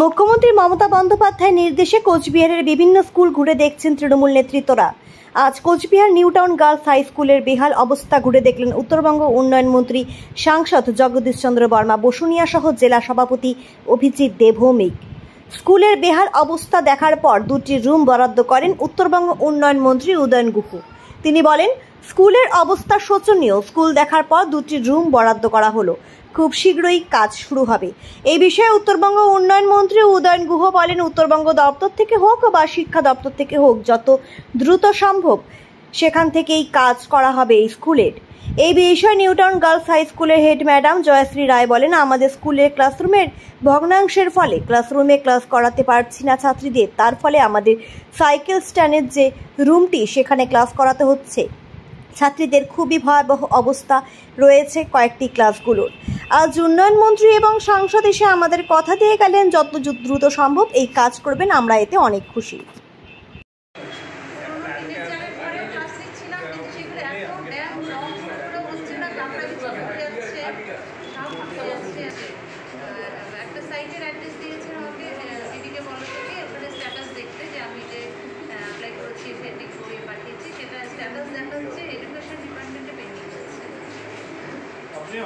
মুখ্যমন্ত্রী মমতা বন্দ্যোপাধ্যায়ের নির্দেশে কোচবিহারের বিভিন্ন স্কুল ঘুরে দেখছেন তৃণমূল নেতৃত্বরা। আজ Cooch Behar new town girls high স্কুলের বেহাল অবস্থা ঘুরে দেখলেন উত্তরবঙ্গ উন্নয়ন মন্ত্রী সাংসদ জগদীশ চন্দ্র বর্মা, বসুনিয়া সহ জেলা সভাপতি অভিজিৎ দেবভৌমিক। স্কুলের বেহাল অবস্থা দেখার পর দুটি রুম বরাদ্দ করেন উত্তরবঙ্গ উন্নয়ন মন্ত্রী উদয়ন গুহ। তিনি বলেন, স্কুলের অবস্থা শোচনীয়। স্কুল দেখার পর দুটি রুম বরাদ্দ করা হলো, খুব শীঘ্রই কাজ শুরু হবে। এই বিষয়ে উত্তরবঙ্গ উন্নয়ন মন্ত্রী উদয়ন গুহ বলেন, উত্তরবঙ্গ দপ্তর থেকে হোক বা শিক্ষা দপ্তর থেকে হোক, যত দ্রুত সম্ভব সেখান থেকেই কাজ করা হবে এই স্কুলের। এই বিষয়ে নিউ টাউন গার্লস হাই স্কুলের হেড ম্যাডাম জয়শ্রী রায় বলেন, আমাদের স্কুলের ক্লাসরুমের ভগ্নাংশের ফলে ক্লাসরুমে ক্লাস করাতে পারছি না ছাত্রীদের। তার ফলে আমাদের সাইকেল স্ট্যান্ডের যে রুমটি, সেখানে ক্লাস করাতে হচ্ছে। ছাত্রীদের খুবই ভয়াবহ অবস্থা রয়েছে কয়েকটি ক্লাসগুলোর। আজ উন্নয়ন মন্ত্রী এবং সাংসদ এসে আমাদের কথা দিয়ে গেলেন, যত দ্রুত সম্ভব এই কাজ করবেন। আমরা এতে অনেক খুশি।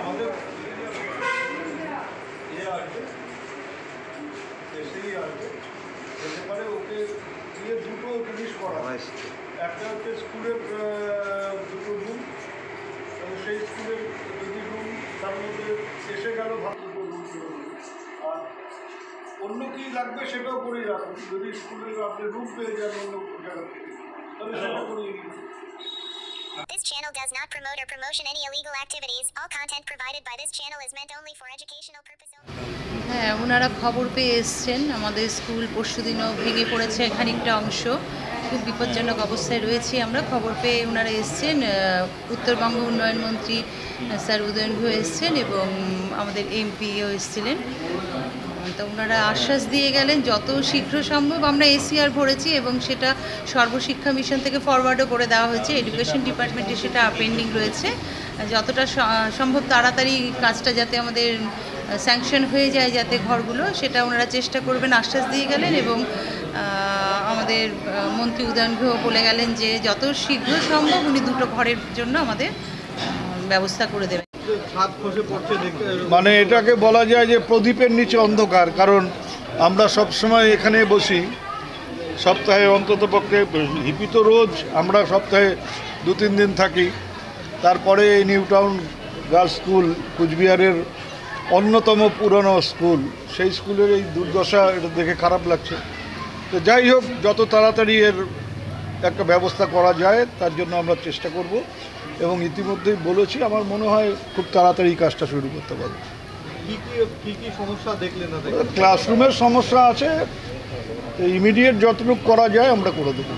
আমাদের এসেই আসবে, যেতে পারে ওকে দিয়ে দুটো জিনিস করা। একটা হচ্ছে স্কুলের দুটো রুম, সেই স্কুলের দুটি রুম তার মধ্যে এসে গেল ভালো, আর অন্য কী লাগবে সেটাও করে রাখুন। যদি স্কুলের আপনি রুম পেয়ে যান অন্য জায়গা থেকে, তাহলে সেটা করিয়ে নিন। This channel does not promote or promotion any illegal activities. All content provided by this channel is meant only for educational purpose only. হ্যাঁ, ওনারা খবর পেয়ে এসছেন আমাদের স্কুল পরশুদিনও ভেঙে পড়েছে খানিকটা অংশ, খুব বিপজ্জনক অবস্থায় রয়েছি আমরা। খবর পেয়ে ওনারা এসছেন, উত্তরবঙ্গ উন্নয়ন মন্ত্রী স্যার উদয়ন গুহ এসছেন এবং আমাদের এমপিও এসেছিলেন। তো ওনারা আশ্বাস দিয়ে গেলেন যত শীঘ্র সম্ভব। আমরা এসিআর ভরেছি এবং সেটা সর্বশিক্ষা মিশন থেকে ফরওয়ার্ডও করে দেওয়া হয়েছে। এডুকেশন ডিপার্টমেন্টে সেটা পেন্ডিং রয়েছে। যতটা সম্ভব তাড়াতাড়ি কাজটা যাতে আমাদের স্যাংশন হয়ে যায়, যাতে ঘরগুলো, সেটা ওনারা চেষ্টা করবেন, আশ্বাস দিয়ে গেলেন। এবং আমাদের মন্ত্রী উদয়ন গুহ বলে গেলেন যে যত শীঘ্র সম্ভব উনি দুটো ঘরের জন্য আমাদের ব্যবস্থা করে দেবেন। মানে এটাকে বলা যায় যে প্রদীপের নিচে অন্ধকার, কারণ আমরা সবসময় এখানে বসি, সপ্তাহে অন্তত পক্ষে হিপি তো রোজ, আমরা সপ্তাহে 2-3 দিন থাকি। তারপরে এই নিউ টাউন গার্লস স্কুল কুচবিহারের অন্যতম পুরনো স্কুল, সেই স্কুলের এই দুর্দশা, এটা দেখে খারাপ লাগছে। তো যাই হোক, যত তাড়াতাড়ি এর একটা ব্যবস্থা করা যায় তার জন্য আমরা চেষ্টা করব এবং ইতিমধ্যেই বলেছি, আমার মনে হয় খুব তাড়াতাড়ি কাজটা শুরু করতে পারবো। কি কি সমস্যা দেখলেন? ক্লাসরুমের সমস্যা আছে, ইমিডিয়েট যতটুকু করা যায় আমরা করে দেবো।